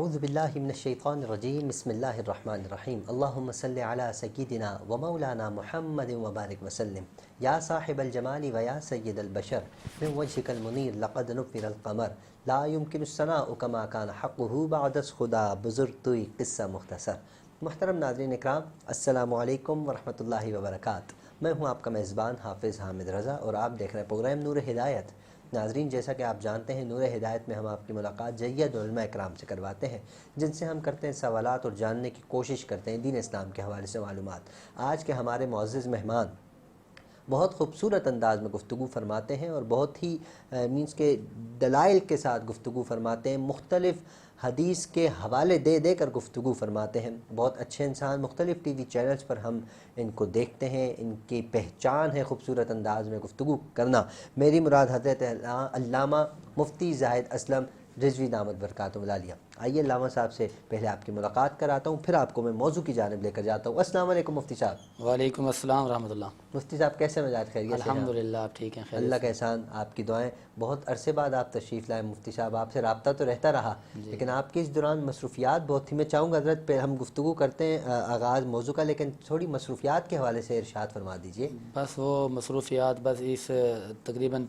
اعوذ باللہ من الشیطان الرجیم بسم اللہ الرحمن الرحیم اللہم صلی علی سیدنا و مولانا محمد وبارک وسلم یا صاحب الجمال و یا سید البشر من وجهک المنیر لقد نفر القمر لا يمكن الثناء كما كان حقه بعد از خدا بزرگ توی قصہ مختصر۔ محترم ناظرین اکرام، السلام علیکم ورحمۃ اللہ وبرکاتہ۔ میں ہوں آپ کا میزبان حافظ حامد رضا اور آپ دیکھ رہے ہیں پروگرام نور ہدایت۔ ناظرین، جیسا کہ آپ جانتے ہیں، نور ہدایت میں ہم آپ کی ملاقات جید علماء اکرام سے کرواتے ہیں، جن سے ہم کرتے ہیں سوالات اور جاننے کی کوشش کرتے ہیں دین اسلام کے حوالے سے معلومات۔ آج کے ہمارے معزز مہمان بہت خوبصورت انداز میں گفتگو فرماتے ہیں اور بہت ہی مینس کے دلائل کے ساتھ گفتگو فرماتے ہیں، مختلف حدیث کے حوالے دے دے کر گفتگو فرماتے ہیں۔ بہت اچھے انسان، مختلف ٹی وی چینلز پر ہم ان کو دیکھتے ہیں، ان کی پہچان ہے خوبصورت انداز میں گفتگو کرنا۔ میری مراد حضرت علامہ مفتی زاہد اسلم رضوی دامت برکاتہ العالیہ۔ آئیے علامہ صاحب سے پہلے آپ کی ملاقات کراتا ہوں، پھر آپ کو میں موضوع کی جانب لے کر جاتا ہوں۔ السلام علیکم مفتی صاحب۔ وعلیکم السلام ورحمۃ اللہ۔ مفتی صاحب کیسے مزاج خیریت سے ہیں؟ الحمدللہ آپ ٹھیک ہیں؟ خیر اللہ کا احسان، آپ کی دعائیں۔ بہت عرصے بعد آپ تشریف لائے مفتی صاحب، آپ سے رابطہ تو رہتا رہا لیکن آپ کی اس دوران مصروفیات بہت تھی۔ میں چاہوں گا حضرت پہ ہم گفتگو کرتے ہیں آغاز موضوع کا، لیکن تھوڑی مصروفیات کے حوالے سے ارشاد فرما دیجئے۔ بس وہ مصروفیات، بس اس تقریباً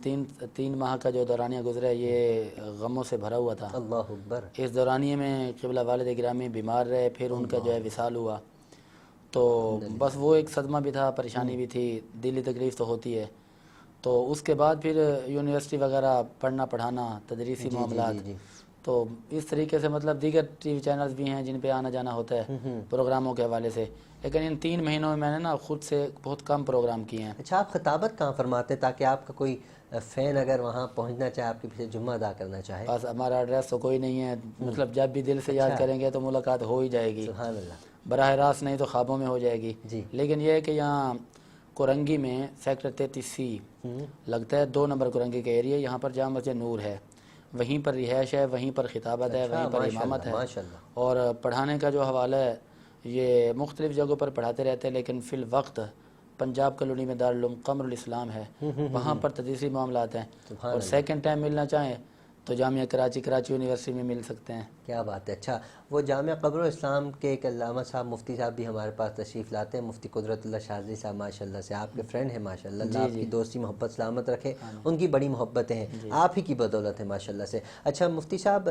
تین ماہ کا جو دورانیہ گزرا ہے یہ غموں سے بھرا ہوا تھا۔ اللہ اکبر۔ اس دورانیے میں قبلہ والد گرامی بیمار رہے، پھر ان کا جو ہے وصال ہوا، تو بس وہ ایک صدمہ بھی تھا، پریشانی بھی تھی، دلی تکلیف تو ہوتی ہے۔ تو اس کے بعد پھر یونیورسٹی وغیرہ پڑھنا پڑھانا، تدریسی معاملات، تو اس طریقے سے مطلب دیگر ٹی وی چینلز بھی ہیں جن پہ آنا جانا ہوتا ہے پروگراموں کے حوالے سے، لیکن ان 3 مہینوں میں نے نا خود سے بہت کم پروگرام کیے ہیں۔ اچھا، آپ خطابت کہاں فرماتے ہیں تاکہ آپ کا کوئی فین اگر وہاں پہنچنا چاہے، آپ کے پیچھے جمعہ ادا کرنا چاہے؟ بس ہمارا ایڈریس تو کوئی نہیں ہے، مطلب جب بھی دل سے یاد کریں گے تو ملاقات ہو ہی جائے گی، سبحان اللہ۔ براہ راست نہیں تو خوابوں میں ہو جائے گی۔ جی۔ لیکن یہ ہے کہ یہاں کورنگی میں سیکٹر 33C لگتا ہے، 2 نمبر کورنگی کا ایریا، یہاں پر جامع مسجد نور ہے، وہیں پر رہائش ہے، وہیں پر خطابت ہے، وہیں پر امامت ہے، اور پڑھانے کا جو حوالہ ہے یہ مختلف جگہوں پر پڑھاتے رہتے ہیں، لیکن فی الوقت پنجاب کالونی میں دارالعلوم قمر الاسلام ہے، وہاں پر تدریسی معاملات ہیں، اور سیکنڈ ٹائم ملنا چاہیں تو جامعہ کراچی یونیورسٹی میں مل سکتے ہیں۔ کیا بات ہے۔ اچھا، وہ جامعہ قمر الاسلام کے ایک علامہ صاحب مفتی صاحب بھی ہمارے پاس تشریف لاتے ہیں، مفتی قدرت اللہ شاذلی صاحب، ماشاءاللہ سے آپ کے فرینڈ ہیں، ماشاءاللہ، اللہ آپ کی دوستی محبت سلامت رکھے، ان کی بڑی محبتیں ہیں، آپ ہی کی بدولت ہے ماشاءاللہ سے۔ اچھا مفتی صاحب،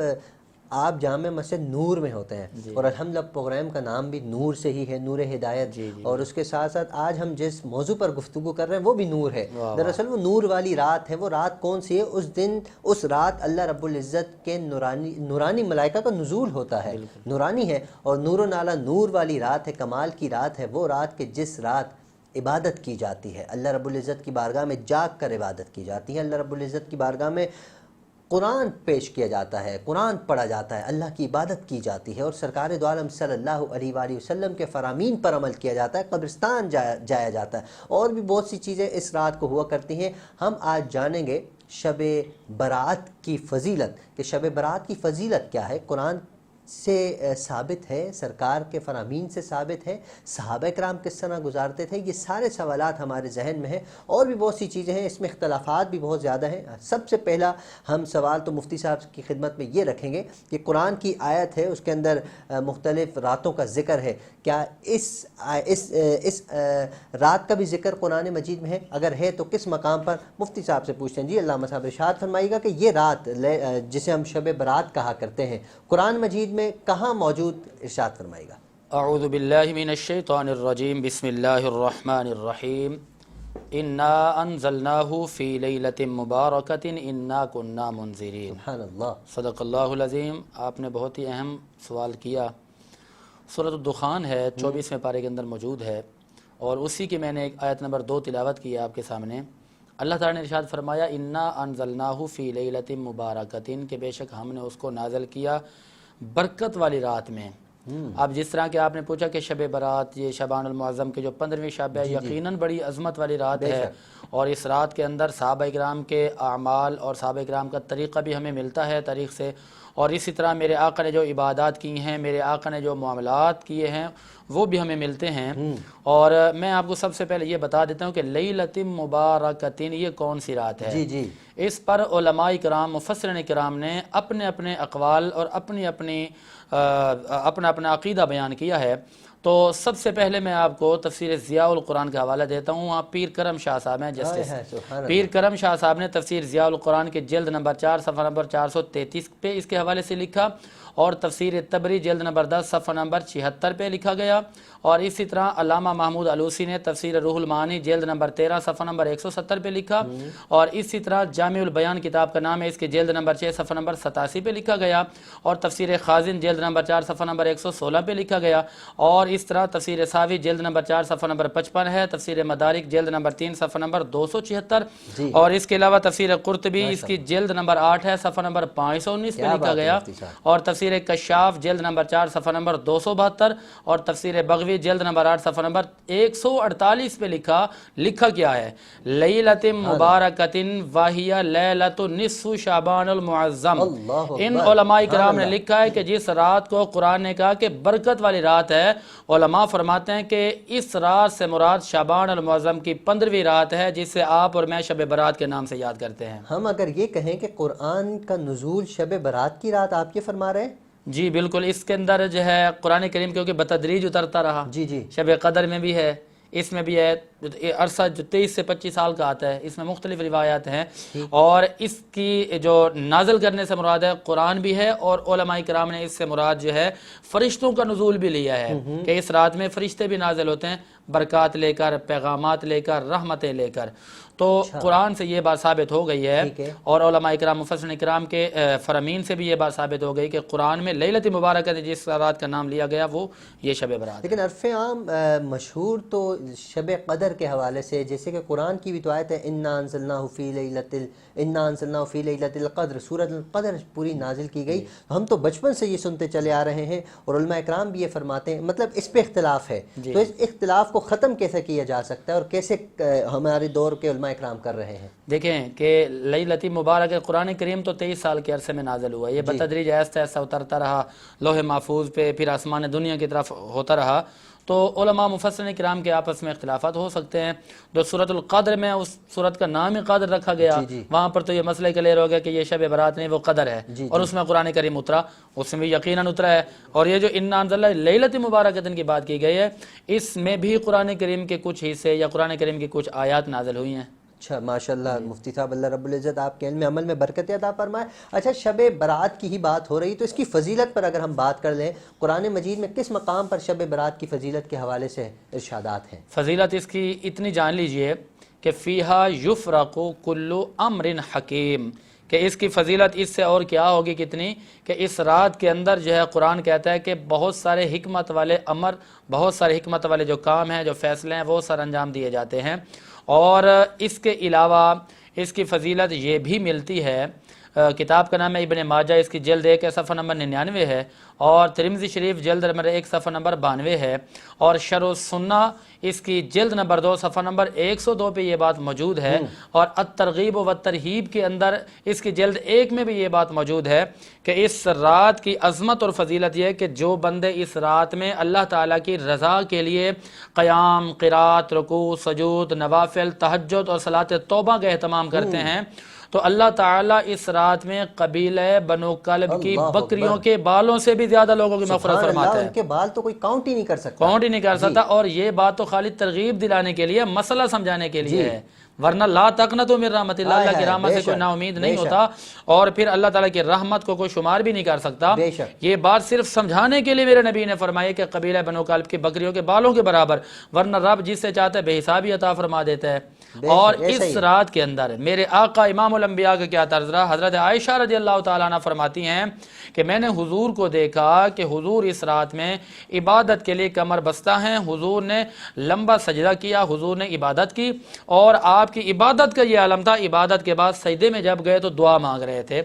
آپ جامع مسجد نور میں ہوتے ہیں اور الحمدللہ پروگرام کا نام بھی نور سے ہی ہے، نور ہدایت، اور اس کے ساتھ ساتھ آج ہم جس موضوع پر گفتگو کر رہے ہیں وہ بھی نور ہے۔ دراصل وہ نور والی رات ہے۔ وہ رات کون سی ہے؟ اس دن، اس رات اللہ رب العزت کے نورانی ملائکہ کا نزول ہوتا ہے، نورانی ہے، اور نور و نالا نور والی رات ہے، کمال کی رات ہے۔ وہ رات کہ جس رات عبادت کی جاتی ہے، اللہ رب العزت کی بارگاہ میں جاگ کر عبادت کی جاتی ہے، اللہ رب العزت کی بارگاہ میں قرآن پیش کیا جاتا ہے، قرآن پڑھا جاتا ہے، اللہ کی عبادت کی جاتی ہے، اور سرکار دو عالم صلی اللہ علیہ وآلہ وسلم کے فرامین پر عمل کیا جاتا ہے، قبرستان جایا جاتا ہے، اور بھی بہت سی چیزیں اس رات کو ہوا کرتی ہیں۔ ہم آج جانیں گے شب برات کی فضیلت، کہ شب برات کی فضیلت کیا ہے، قرآن سے ثابت ہے، سرکار کے فرامین سے ثابت ہے، صحابہ کرام کس طرح گزارتے تھے، یہ سارے سوالات ہمارے ذہن میں ہیں، اور بھی بہت سی چیزیں ہیں، اس میں اختلافات بھی بہت زیادہ ہیں۔ سب سے پہلا ہم سوال تو مفتی صاحب کی خدمت میں یہ رکھیں گے کہ قرآن کی آیت ہے، اس کے اندر مختلف راتوں کا ذکر ہے، کیا اس رات کا بھی ذکر قرآن مجید میں ہے؟ اگر ہے تو کس مقام پر؟ مفتی صاحب سے پوچھتے ہیں۔ جی علامہ صاحب ارشاد فرمائیے گا کہ یہ رات جسے ہم شب برات کہا کرتے ہیں، قرآن مجید میں کہاں موجود؟ ارشاد فرمائیے گا۔ اعوذ باللہ من الشیطان الرجیم، بسم اللہ الرحمن الرحیم، انا انزلناہ فی لیلۃ مبارکۃ انا کنا منذرین۔ سبحان اللہ۔ صدق اللہ العظیم۔ آپ نے بہت ہی اہم سوال کیا۔ سورۃ الدخان ہے، 24ویں پارے کے اندر موجود ہے، اور اسی کی میں نے ایک آیت نمبر 2 تلاوت کی ہے آپ کے سامنے۔ اللہ تعالیٰ نے ارشاد فرمایا انا انزلناہ فی لیلۃ مبارکۃ، کہ بے شک ہم نے اس کو نازل کیا برکت والی رات میں۔ اب جس طرح کہ آپ نے پوچھا کہ شب برات یہ شعبان المعظم کے جو 15ویں شب ہے، یقیناً بڑی عظمت والی رات ہے، اور اس رات کے اندر صحابہ کرام کے اعمال اور صحابہ کرام کا طریقہ بھی ہمیں ملتا ہے تاریخ سے، اور اسی طرح میرے آقا نے جو عبادات کی ہیں، میرے آقا نے جو معاملات کیے ہیں وہ بھی ہمیں ملتے ہیں۔ اور میں آپ کو سب سے پہلے یہ بتا دیتا ہوں کہ لیلۃ مبارکۃ یہ کون سی رات ہے۔ جی جی، اس پر علماء کرام، مفسرین کرام نے اپنے اپنے اقوال اور اپنا اپنا عقیدہ بیان کیا ہے۔ تو سب سے پہلے میں آپ کو تفسیر ضیاء القرآن کا حوالہ دیتا ہوں۔ وہاں پیر کرم شاہ صاحب ہیں جسٹس، پیر کرم شاہ صاحب نے تفسیر ضیاء القرآن کے جلد نمبر 4 صفحہ نمبر 433 پہ اس کے حوالے سے لکھا، اور تفسیر تبری جلد نمبر 10 صفحہ نمبر 76 پہ لکھا گیا۔ اور اسی طرح علامہ محمود علوسی نے تفسیر روح المعانی جلد نمبر 13 صفحہ نمبر 170 پہ لکھا، اور اسی طرح جامع البیان کتاب کا نام ہے، اس کے جلد نمبر 6 صفحہ نمبر 87 پہ لکھا گیا، اور تفسیر خازن جلد نمبر 4 صفحہ نمبر 116 پہ لکھا گیا، اور اس طرح تفسیر ساوی جلد نمبر 4 صفحہ نمبر 55 ہے، تفسیر مدارک جلد نمبر 3 صفحہ نمبر 276، اور اس کے علاوہ تفسیر قرطبی اس کی جلد نمبر 8 ہے، صفحہ نمبر 519 پہ لکھا گیا، اور تفسیر کشاف جلد نمبر 4 صفحہ نمبر 272، اور تفسیر بغوی جلد نمبر 8 صفحہ نمبر 148 پہ لکھا کیا ہے، لیلۃ مبارکۃ وہی لیلۃ نصف شعبان المعظم۔ ان علماء کرام نے لکھا ہے کہ جس رات کو قرآن نے کہا کہ برکت والی رات ہے، علماء فرماتے ہیں کہ اس رات سے مراد شعبان المعظم کی 15ویں رات ہے، جس سے آپ اور میں شب برات کے نام سے یاد کرتے ہیں۔ ہم اگر یہ کہیں کہ قرآن کا نزول شب برات کی رات آپ یہ فرما رہے ہیں؟ جی بالکل، اس کے اندر جو ہے قرآن کریم کیونکہ بتدریج اترتا رہا، جی جی، شب قدر میں بھی ہے، اس میں بھی ہے، عرصہ جو 23 سے 25 سال کا آتا ہے، اس میں مختلف روایات ہیں، اور اس کی جو نازل کرنے سے مراد ہے قرآن بھی ہے، اور علماء کرام نے اس سے مراد جو ہے فرشتوں کا نزول بھی لیا ہے، کہ اس رات میں فرشتے بھی نازل ہوتے ہیں برکات لے کر، پیغامات لے کر، رحمتیں لے کر۔ تو قرآن سے یہ بات ثابت ہو گئی ہے، اور علماء کرام مفسرین کرام کے فرامین سے بھی یہ بات ثابت ہو گئی کہ قرآن میں لیلۃ مبارکۃ جس رات کا نام لیا گیا وہ یہ شب برات۔ لیکن عرف عام مشہور تو شب قدر کے حوالے سے، جیسے کہ قرآن کی بھی تو آیت ہے انا انزلناہ فی لیلۃ القدر، سورۃ القدر پوری نازل کی گئی۔ ہم تو بچپن سے یہ سنتے چلے آ رہے ہیں، اور علماء اکرام بھی یہ فرماتے ہیں، مطلب اس پہ اختلاف ہے، تو اس اختلاف کو ختم کیسے کیا جا سکتا ہے، اور کیسے ہمارے دور کے علماء اکرام کر رہے ہیں؟ دیکھیں کہ لیلۃ مبارک قرآن کریم تو 23 سال کے عرصے میں نازل ہوا، یہ بتدریج ایسا ایسا اترتا رہا لوح محفوظ پہ، پھر آسمان دنیا کی طرف ہوتا رہا۔ تو علماء مفسرین کرام کے آپس میں اختلافات ہو سکتے ہیں۔ جو سورۃ القدر میں اس سورت کا نام ہی قدر رکھا گیا، وہاں پر تو یہ مسئلہ کلیئر ہو گیا کہ یہ شب برات نہیں، وہ قدر ہے، اور اس میں قرآن کریم اترا، اس میں بھی یقیناً اترا ہے۔ اور یہ جو انا انزلنا لیلۃ مبارکۃ کی بات کی گئی ہے، اس میں بھی قرآن کریم کے کچھ حصے یا قرآن کریم کی کچھ آیات نازل ہوئی ہیں۔ اچھا، ماشاءاللہ مفتی صاحب، اللہ رب العزت آپ کے علم عمل میں برکت عطا فرمائے۔ اچھا، شب برات کی ہی بات ہو رہی، تو اس کی فضیلت پر اگر ہم بات کر لیں، قرآن مجید میں کس مقام پر شب برات کی فضیلت کے حوالے سے ارشادات ہیں؟ فضیلت اس کی اتنی جان لیجئے کہ فیہا یفرق کل امر حکیم، کہ اس کی فضیلت اس سے اور کیا ہوگی کتنی، کہ اس رات کے اندر جو ہے قرآن کہتا ہے کہ بہت سارے حکمت والے امر، بہت سارے حکمت والے جو کام ہیں، جو فیصلے ہیں، وہ سر انجام دیے جاتے ہیں۔ اور اس کے علاوہ اس کی فضیلت یہ بھی ملتی ہے، کتاب کا نام ہے ابن ماجہ، اس کی جلد 1 صفحہ نمبر 99 ہے، اور ترمذی شریف جلد نمبر 1 صفحہ نمبر 92 ہے، اور شرح السنہ اس کی جلد نمبر 2 صفحہ نمبر 102 پہ یہ بات موجود ہے، اور الترغیب و ترہیب کے اندر اس کی جلد 1 میں بھی یہ بات موجود ہے کہ اس رات کی عظمت اور فضیلت یہ ہے کہ جو بندے اس رات میں اللہ تعالیٰ کی رضا کے لیے قیام، قرات، رکوع، سجود، نوافل، تہجد اور صلاۃ توبہ کا اہتمام کرتے ہیں، تو اللہ تعالیٰ اس رات میں قبیلہ بنو کلب کی بکریوں کے بالوں سے بھی زیادہ لوگوں کی مغفرت فرماتا ہے۔ ان کے بال تو کوئی کاؤنٹ ہی نہیں کر سکتا، اور یہ بات تو خالی ترغیب دلانے کے لیے، مسئلہ سمجھانے کے لیے ہے، ورنہ لا تقنطوا من رحمت اللہ، اللہ کی رحمت سے کوئی نا امید نہیں ہوتا، اور پھر اللہ تعالیٰ کی رحمت کو کوئی شمار بھی نہیں کر سکتا۔ یہ بات صرف سمجھانے کے لیے میرے نبی نے فرمائی کہ قبیلہ بنو کلب کی بکریوں کے بالوں کے برابر، ورنہ رب جس سے چاہتا ہے بے حسابی عطا فرما دیتا ہے۔ اور اس رات کے اندر میرے آقا امام الانبیاء کا کیا طرز رہا، حضرت عائشہ رضی اللہ تعالیٰ عنہ فرماتی ہیں کہ میں نے حضور کو دیکھا کہ حضور اس رات میں عبادت کے لیے کمر بستہ ہیں، حضور نے لمبا سجدہ کیا، حضور نے عبادت کی، اور آپ کی عبادت کا یہ عالم تھا، عبادت کے بعد سجدے میں جب گئے تو دعا مانگ رہے تھے۔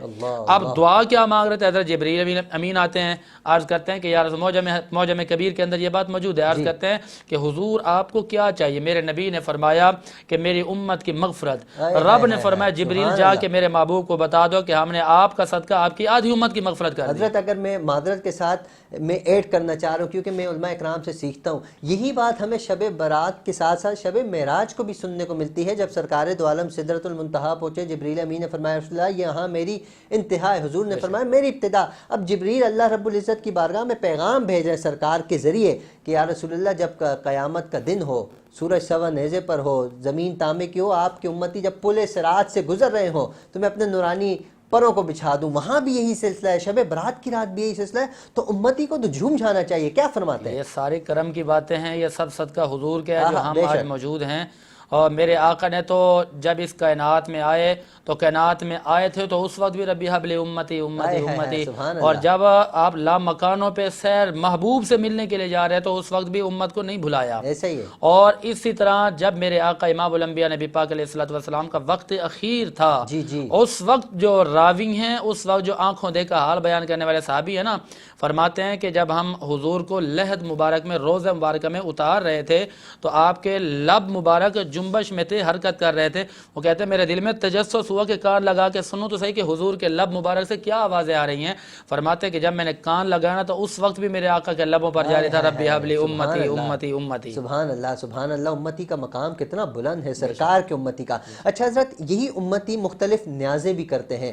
اب دعا کیا مانگ رہے تھے؟ حضرت جبریل امین آتے ہیں، عرض کرتے ہیں کہ یا رسول، معجم کبیر کے اندر یہ بات موجود ہے، عرض کرتے ہیں کہ حضور آپ کو کیا چاہیے؟ میرے نبی نے فرمایا کہ میری میری امت کی مغفرت۔ رب نے فرمایا جبریل جا کے میرے محبوب کو بتا دو کہ ہم نے آپ کا صدقہ آپ کی آدھی امت کی مغفرت کر دی۔ حضرت اگر میں معذرت کے ساتھ میں ایڈ کرنا چاہ رہا ہوں، کیونکہ میں علماء اکرام سے سیکھتا ہوں، یہی بات ہمیں شب برات کے ساتھ ساتھ شب معراج کو بھی سننے کو ملتی ہے۔ جب سرکار دو عالم سدرۃ المنتہا پہنچے، جبریل امین نے فرمایا رسول اللہ یہاں میری انتہا ہے، حضور نے فرمایا میری ابتدا۔ اب جبریل اللہ رب العزت کی بارگاہ میں پیغام بھیج رہے ہیں سرکار کے ذریعے کہ یا رسول اللہ جب قیامت کا دن ہو، سورج سوا نیزے پر ہو، زمین تانبے کی ہو، آپ کی امتی جب پل صراط سے گزر رہے ہوں تو میں اپنے نورانی پروں کو بچھا دوں۔ وہاں بھی یہی سلسلہ ہے، شب برات کی رات بھی یہی سلسلہ ہے، تو امتی کو تو جھوم جانا چاہیے۔ کیا فرماتے ہیں؟ یہ ساری کرم کی باتیں ہیں، یہ سب صدقہ حضور کے ہے جو ہم آج موجود ہیں۔ اور میرے آقا نے تو جب اس کائنات میں آئے تو کائنات میں آئے تھے تو اس وقت بھی ربی حبل امتی امتی امتی، اور جب آپ لامکانوں پہ سیر محبوب سے ملنے کے لیے جا رہے تو اس وقت بھی امت کو نہیں بھلایا۔ ایسا ہی ہے۔ اور اسی طرح جب میرے آقا امام الانبیاء نبی پاک علیہ الصلوۃ والسلام کا وقت اخیر تھا، اس وقت جو راوی ہیں، اس وقت جو آنکھوں دیکھا حال بیان کرنے والے صحابی ہیں نا، فرماتے ہیں کہ جب ہم حضور کو لحد مبارک میں روزہ مبارکہ میں اتار رہے تھے تو آپ کے لب مبارک جنبش میں تھے، حرکت کر رہے تھے۔ وہ کہتے ہیں میرے دل میں تجسس ہوا کہ کان لگا کے سنوں تو صحیح کہ حضور کے لب مبارک سے کیا آوازیں آ رہی ہیں۔ فرماتے ہیں کہ جب میں نے کان لگانا تو اس وقت بھی میرے آقا کے لبوں پر جاری تھا ربی حبلی امتی امتی امتی۔ سبحان اللہ سبحان اللہ، امتی کا مقام کتنا بلند ہے، سرکار کی امتی کا۔ اچھا حضرت، یہی امتی مختلف نیازیں بھی کرتے ہیں،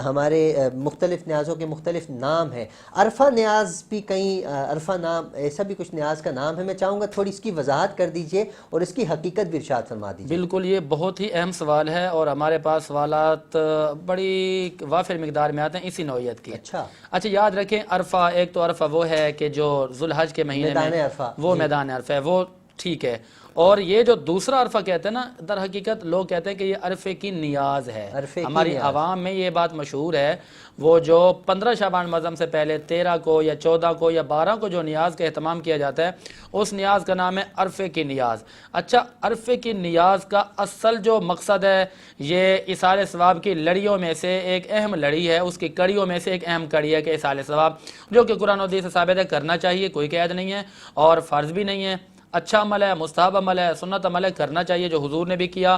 ہمارے مختلف نیازوں کے مختلف نام ہیں۔ عرفہ نیاز بھی کہیں عرفہ نام ایسا بھی کچھ نیاز کا نام ہے؟ میں چاہوں گا تھوڑی اس کی وضاحت کر دیجئے اور اس کی حقیقت بھی ارشاد فرما دیجئے۔ بالکل، یہ بہت ہی اہم سوال ہے اور ہمارے پاس سوالات بڑی وافر مقدار میں آتے ہیں اسی نوعیت کی۔ اچھا یاد رکھیں، عرفہ ایک تو عرفہ وہ ہے کہ جو ذو الحج کے مہینے میں وہ میدان عرفہ ہے، وہ ٹھیک ہے۔ اور یہ جو دوسرا عرفہ کہتے ہیں نا، در حقیقت لوگ کہتے ہیں کہ یہ عرفے کی نیاز ہے۔ ہماری عوام میں یہ بات مشہور ہے، وہ جو 15 شعبان معظم سے پہلے 13 کو یا 14 کو یا 12 کو جو نیاز کا اہتمام کیا جاتا ہے، اس نیاز کا نام ہے عرفے کی نیاز۔ اچھا، عرفے کی نیاز کا اصل جو مقصد ہے، یہ ایصال ثواب کی لڑیوں میں سے ایک اہم لڑی ہے، اس کی کڑیوں میں سے ایک اہم کڑی ہے کہ ایصال ثواب، جو کہ قرآن و حدیث سے ثابت ہے، کرنا چاہیے، کوئی قید نہیں ہے اور فرض بھی نہیں ہے، اچھا عمل ہے، مستحب عمل ہے، سنت عمل ہے، کرنا چاہیے، جو حضور نے بھی کیا،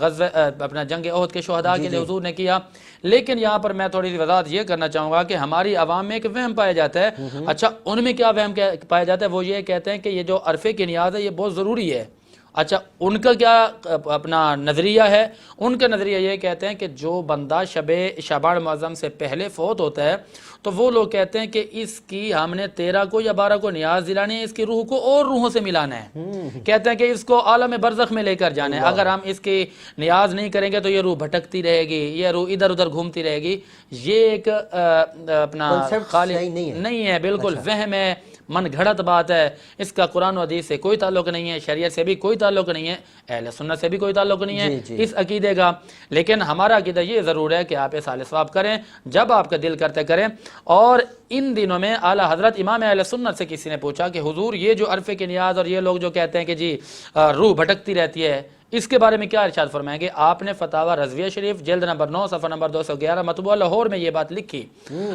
غزوہ اپنا جنگ احد کے شہداء کے لیے حضور نے کیا۔ لیکن یہاں پر میں تھوڑی سی وضاحت یہ کرنا چاہوں گا کہ ہماری عوام میں ایک وہم پایا جاتا ہے۔ اچھا، ان میں کیا وہم پایا جاتا ہے؟ وہ یہ کہتے ہیں کہ یہ جو عرفے کی نیاز ہے یہ بہت ضروری ہے۔ اچھا، ان کا کیا اپنا نظریہ ہے؟ ان کا نظریہ یہ کہتے ہیں کہ جو بندہ شب شعبان معظم سے پہلے فوت ہوتا ہے تو وہ لوگ کہتے ہیں کہ اس کی ہم نے 13 کو یا 12 کو نیاز دلانی ہے، اس کی روح کو اور روحوں سے ملانا ہے، کہتے ہیں کہ اس کو عالم برزخ میں لے کر جانا ہے۔ اگر ہم اس کی نیاز نہیں کریں گے تو یہ روح بھٹکتی رہے گی، یہ روح ادھر ادھر گھومتی رہے گی۔ یہ ایک اپنا خالی نہیں ہے، بالکل وہم ہے، من گھڑت بات ہے، اس کا قرآن و حدیث سے کوئی تعلق نہیں ہے، شریعت سے بھی کوئی تعلق نہیں ہے، اہل سنت سے بھی کوئی تعلق نہیں ہے اس عقیدے کا۔ لیکن ہمارا عقیدہ یہ ضرور ہے کہ آپ ایصال ثواب کریں، جب آپ کا دل کرتے کریں۔ اور ان دنوں میں اعلیٰ حضرت امام اہل سنت سے کسی نے پوچھا کہ حضور یہ جو عرفے کی نیاز اور یہ لوگ جو کہتے ہیں کہ جی روح بھٹکتی رہتی ہے، اس کے بارے میں کیا ارشاد فرمائیں گے؟ آپ نے فتاوی رضویہ شریف جلد نمبر 9 صفحہ نمبر 211 مطبوعہ لاہور میں یہ بات لکھی۔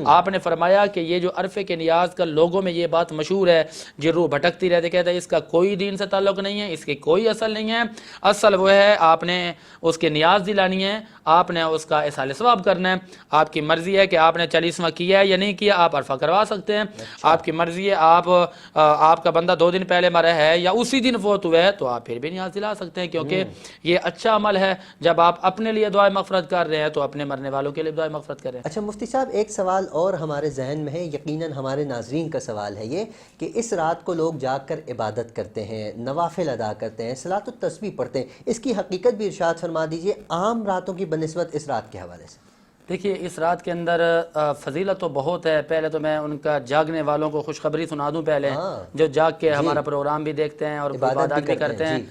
آپ نے فرمایا کہ یہ جو عرفے کے نیاز کا لوگوں میں یہ بات مشہور ہے، جی روح بھٹکتی رہتی، کہتا ہے اس کا کوئی دین سے تعلق نہیں ہے، اس کی کوئی اصل نہیں ہے، اصل وہ ہے آپ نے اس کی نیاز دلانی ہے، آپ نے اس کا ایصال ثواب کرنا ہے۔ آپ کی مرضی ہے کہ آپ نے 40واں کیا ہے یا نہیں کیا، آپ عرفہ کروا سکتے ہیں۔ آپ کی مرضی ہے، آپ کا بندہ 2 دن پہلے مرا ہے یا اسی دن فوت ہوا ہے تو آپ پھر بھی نیاز دلا سکتے ہیں، کیونکہ یہ اچھا عمل ہے۔ جب آپ اپنے لیے دعائے مغفرت کر رہے ہیں تو اپنے مرنے والوں کے لیے دعائے مغفرت کریں۔ اچھا مفتی صاحب، ایک سوال اور ہمارے ذہن میں ہے، یقیناً ہمارے ناظرین کا سوال ہے یہ کہ اس رات کو لوگ جاگ کر عبادت کرتے ہیں، نوافل ادا کرتے ہیں، صلاۃ التسبیح پڑھتے ہیں، اس کی حقیقت بھی ارشاد فرما دیجئے عام راتوں کی بنسبت اس رات کے حوالے سے۔ دیکھیے، اس رات کے اندر فضیلت تو بہت ہے۔ پہلے تو میں ان کا جاگنے والوں کو خوشخبری سنا دوں پہلے، جو جاگ کے ہمارا پروگرام بھی دیکھتے ہیں اور عبادت بھی کرتے ہیں۔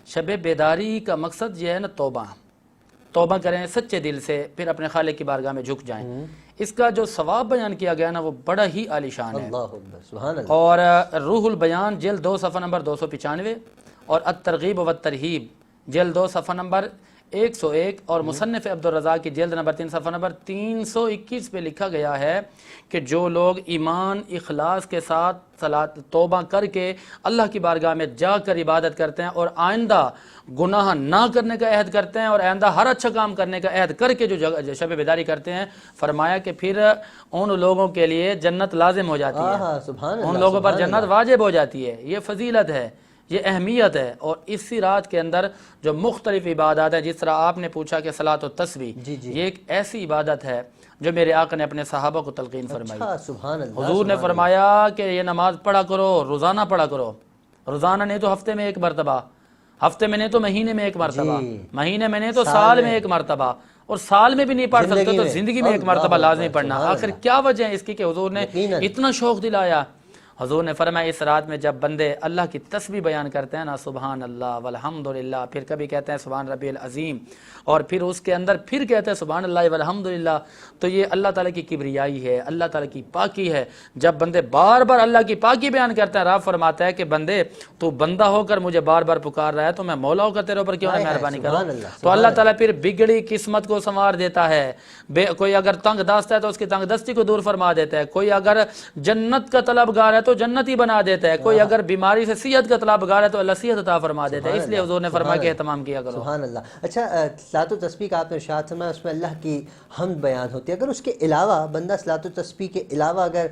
شب بیداری کا مقصد یہ ہے نا، توبہ کریں سچے دل سے، پھر اپنے خالق کی بارگاہ میں جھک جائیں۔ اس کا جو ثواب بیان کیا گیا نا وہ بڑا ہی عالی شان ہے۔ اور روح البیان جلد 2 صفحہ نمبر 295 اور الترغیب و الترہیب جلد 2 صفحہ نمبر 101 اور مصنف عبدالرزاق کی جلد نمبر 3 صفحہ نمبر 321 پہ لکھا گیا ہے کہ جو لوگ ایمان اخلاص کے ساتھ توبہ کر کے اللہ کی بارگاہ میں جا کر عبادت کرتے ہیں اور آئندہ گناہ نہ کرنے کا عہد کرتے ہیں اور آئندہ ہر اچھا کام کرنے کا عہد کر کے جو شب بیداری کرتے ہیں، فرمایا کہ پھر ان لوگوں کے لیے جنت لازم ہو جاتی ہے، ان لوگوں پر جنت واجب ہو جاتی ہے۔ یہ فضیلت ہے، یہ اہمیت ہے۔ اور اسی رات کے اندر جو مختلف عبادات ہیں، جس طرح آپ نے پوچھا کہ صلاۃ و تسبیح، یہ ایک ایسی عبادت ہے جو میرے آقا نے اپنے صحابہ کو تلقین فرمائی۔ حضور نے فرمایا کہ یہ نماز پڑھا کرو، روزانہ پڑھا کرو، روزانہ نہیں تو ہفتے میں ایک مرتبہ، ہفتے میں نہیں تو مہینے میں ایک مرتبہ، مہینے میں نہیں تو سال میں ایک مرتبہ، اور سال میں بھی نہیں پڑھ سکتے تو زندگی میں ایک مرتبہ لازمی پڑھنا۔ آخر کیا وجہ ہے اس کی کہ حضور نے اتنا شوق دلایا؟ حضور نے فرمایا اس رات میں جب بندے اللہ کی تسبیح بیان کرتے ہیں نا، سبحان اللہ والحمدللہ، پھر کبھی کہتے ہیں سبحان ربی العظیم، اور پھر اس کے اندر پھر کہتے ہیں سبحان اللہ والحمدللہ، تو یہ اللہ تعالیٰ کی کبریائی ہے، اللہ تعالیٰ کی پاکی ہے۔ جب بندے بار بار اللہ کی پاکی بیان کرتے ہیں، رب فرماتا ہے کہ بندے تو بندہ ہو کر مجھے بار بار پکار رہا ہے تو میں مولا ہو کر تیرے اوپر کیوں نہ مہربانی کروں؟ تو اللہ تعالیٰ پھر بگڑی قسمت کو سنوار دیتا ہے۔ کوئی اگر تنگ دست ہے تو اس کی تنگ دستی کو دور فرما دیتا ہے، کوئی اگر جنت کا طلبگار ہے تو جنتی بنا دیتا ہے، کوئی اگر بیماری سے صحت کا طلبگار ہے تو اللہ صحت عطا فرما دیتا ہے۔ اس لیے حضور نے فرمایا کہ اہتمام کیا کرو۔ سبحان اللہ۔ اچھا، صلاۃ و تسبیح کا آپ نے ارشاد فرمایا اس میں اللہ کی حمد بیان ہوتی ہے، اگر اس کے علاوہ بندہ صلاۃ و تسبیح کے علاوہ اگر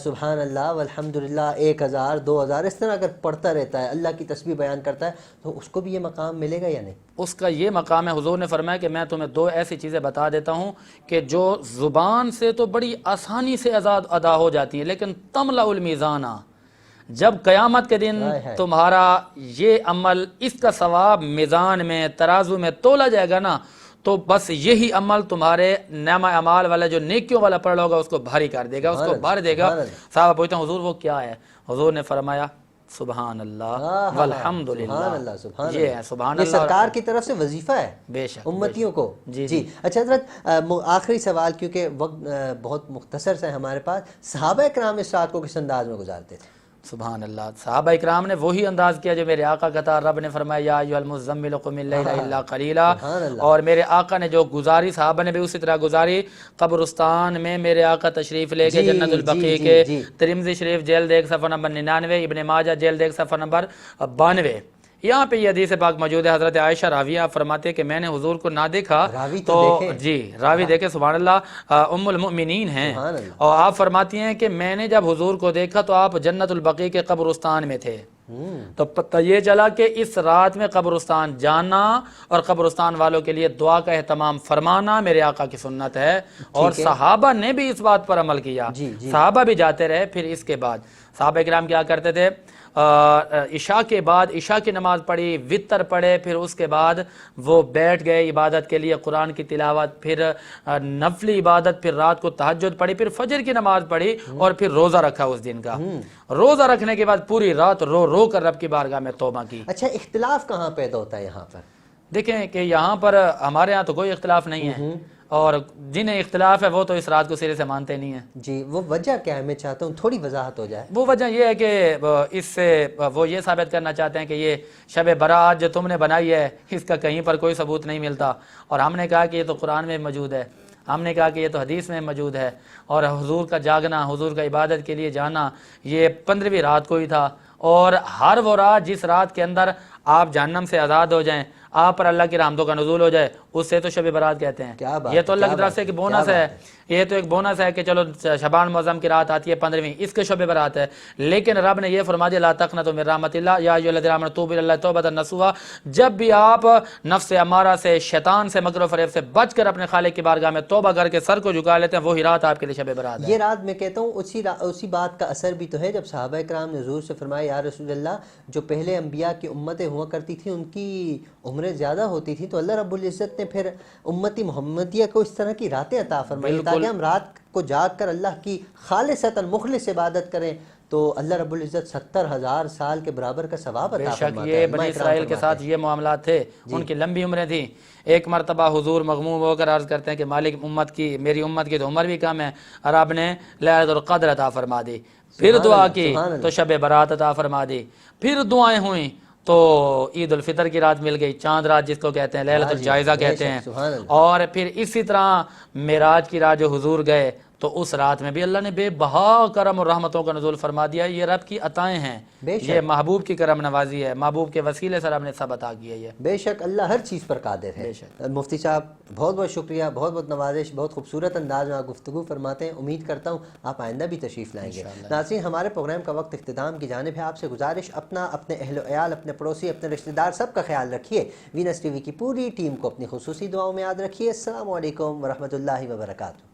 سبحان اللہ والحمدللہ 1000 2000 اس طرح اگر پڑھتا رہتا ہے، اللہ کی تسبیح بیان کرتا ہے، تو اس کو بھی یہ مقام ملے گا یا نہیں؟ اس کا یہ مقام ہے، حضور نے فرمایا کہ میں تمہیں دو ایسی چیزیں بتا دیتا ہوں کہ جو زبان سے تو بڑی آسانی سے ادا ہو جاتی ہیں، لیکن تملأ المیزان، جب قیامت کے دن تمہارا یہ عمل، اس کا ثواب میزان میں ترازو میں تولا جائے گا نا، تو بس یہی عمل تمہارے نامہ اعمال والا جو نیکیوں والا پڑھ ہوگا اس کو بھاری کر دے گا، اس کو بھر دے گا۔ صحابہ پوچھتے ہیں حضور وہ کیا ہے؟ حضور نے فرمایا سبحان اللہ والحمدللہ، یہ ہے سبحان اللہ، سرکار کی طرف سے وظیفہ ہے بے شک امتیوں کو۔ جی اچھا حضرت، آخری سوال، کیونکہ وقت بہت مختصر سے ہمارے پاس، صحابہ کرام اس رات کو کس انداز میں گزارتے تھے؟ سبحان اللہ، صحابہ اکرام نے وہی انداز کیا جو میرے آقا کا تھا۔ رب نے فرمایا یا ایھا المزمل قم اللیل الا قلیلا، اور میرے آقا نے جو گزاری صحابہ نے بھی اسی طرح گزاری۔ قبرستان میں میرے آقا تشریف لے کے جنت البقیع کے، ترمذی شریف جلد 1 صفحہ نمبر 99، ابن ماجہ جلد 1 صفحہ نمبر 92، یہاں پہ یہ حدیث پاک موجود ہے۔ حضرت عائشہ راویہ فرماتے ہیں کہ میں نے حضور کو نہ دیکھا تو راوی دیکھے سبحان اللہ، ام المؤمنین ہیں، اور آپ فرماتی ہیں کہ میں نے جب حضور کو دیکھا تو آپ جنت البقیع کے قبرستان میں تھے، تو پتہ یہ چلا کہ اس رات میں قبرستان جانا اور قبرستان والوں کے لیے دعا کا اہتمام فرمانا میرے آقا کی سنت ہے، اور صحابہ نے بھی اس بات پر عمل کیا، صحابہ بھی جاتے رہے۔ پھر اس کے بعد صحابہ کرام کیا کرتے تھے؟ عشاء کے بعد عشاء کی نماز پڑھی، وطر پڑھے، پھر اس کے بعد وہ بیٹھ گئے عبادت کے لیے، قرآن کی تلاوت، پھر نفلی عبادت، پھر رات کو تہجد پڑھی، پھر فجر کی نماز پڑھی، اور پھر روزہ رکھا اس دن کا۔ روزہ رکھنے کے بعد پوری رات رو رو کر رب کی بارگاہ میں توبہ کی۔ اچھا، اختلاف کہاں پیدا ہوتا ہے یہاں پر؟ دیکھیں کہ یہاں پر ہمارے ہاں تو کوئی اختلاف نہیں ہے، اور جنہیں اختلاف ہے وہ تو اس رات کو سرے سے مانتے نہیں ہیں۔ جی، وہ وجہ کیا ہے؟ میں چاہتا ہوں تھوڑی وضاحت ہو جائے۔ وہ وجہ یہ ہے کہ اس سے وہ یہ ثابت کرنا چاہتے ہیں کہ یہ شب برات جو تم نے بنائی ہے اس کا کہیں پر کوئی ثبوت نہیں ملتا، اور ہم نے کہا کہ یہ تو قرآن میں موجود ہے، ہم نے کہا کہ یہ تو حدیث میں موجود ہے، اور حضور کا جاگنا، حضور کا عبادت کے لیے جانا یہ 15ویں رات کو ہی تھا، اور ہر وہ رات جس رات کے اندر آپ جہنم سے آزاد ہو جائیں، آپ پر اللہ کی رحمتوں کا نزول ہو جائے، اس سے تو شب برات کہتے ہیں۔ یہ تو اللہ کی طرف سے ایک بونس ہے، یہ تو ایک بونس ہے کہ چلو شعبان معظم کی رات آتی ہے 15ویں، اس کے شب برات ہے، لیکن رب نے یہ فرما دیا لا تقنطوا من رحمت اللہ یا ایھا الذین آمنوا توبوا الی اللہ توبۃ نصوحا۔ جب بھی آپ نفس امارہ سے، شیطان سے، مکر و فریب سے بچ کر اپنے خالق کی بارگاہ میں توبہ کر کے سر کو جھکا لیتے ہیں، وہی رات آپ کے لیے شب برات ہے۔ یہ رات میں کہتا ہوں اسی بات کا اثر بھی تو ہے جب صحابہ کرام نے حضور سے فرمایا یا رسول اللہ، جو پہلے انبیاء کی امتیں ہوا کرتی تھیں ان کی عمریں زیادہ ہوتی تھی، تو اللہ رب العزت نے پھر امتی محمدیہ کو اس طرح کی راتیں عطا فرمائی تاکہ ہم رات کو جاگ کر اللہ کی خالصتاً مخلص عبادت کریں، تو اللہ رب العزت 70,000 سال کے برابر کا ثواب عطا فرماتا ہے۔ یہ بنی اسرائیل کے ساتھ یہ معاملات تھے، ان کی لمبی عمریں تھیں۔ ایک مرتبہ حضور مغموم ہو کر عرض کرتے ہیں کہ مالک میری امت کی تو عمر بھی کم ہے، اور آپ نے لیلۃ القدر عطا فرما دی، پھر دعا کی تو شب برات عطا فرما دی، پھر دعائیں ہوئیں تو عید الفطر کی رات مل گئی، چاند رات جس کو کہتے ہیں، لیلۃ الجائزہ کہتے ہیں، اور پھر اسی طرح معراج کی رات جو حضور گئے تو اس رات میں بھی اللہ نے بے بہا کرم اور رحمتوں کا نزول فرما دیا. یہ رب کی عطائیں ہیں، یہ محبوب کی کرم نوازی ہے، محبوب کے وسیلے سے رب نے سب عطا کیا ہے. بے شک اللہ ہر چیز پر قادر ہے. مفتی صاحب بہت بہت شکریہ، بہت بہت نوازش، بہت خوبصورت انداز میں آپ گفتگو فرماتے ہیں. امید کرتا ہوں آپ آئندہ بھی تشریف لائیں گے. ناظرین ہمارے پروگرام کا وقت اختتام کی جانب ہے. آپ سے گزارش اپنا، اپنے اہل و عیال، اپنے پڑوسی، اپنے رشتہ دار سب کا خیال رکھیے. وینس ٹی وی کی پوری ٹیم کو اپنی خصوصی دعاؤں میں یاد رکھیے. السلام علیکم ورحمۃ اللہ وبرکاتہ.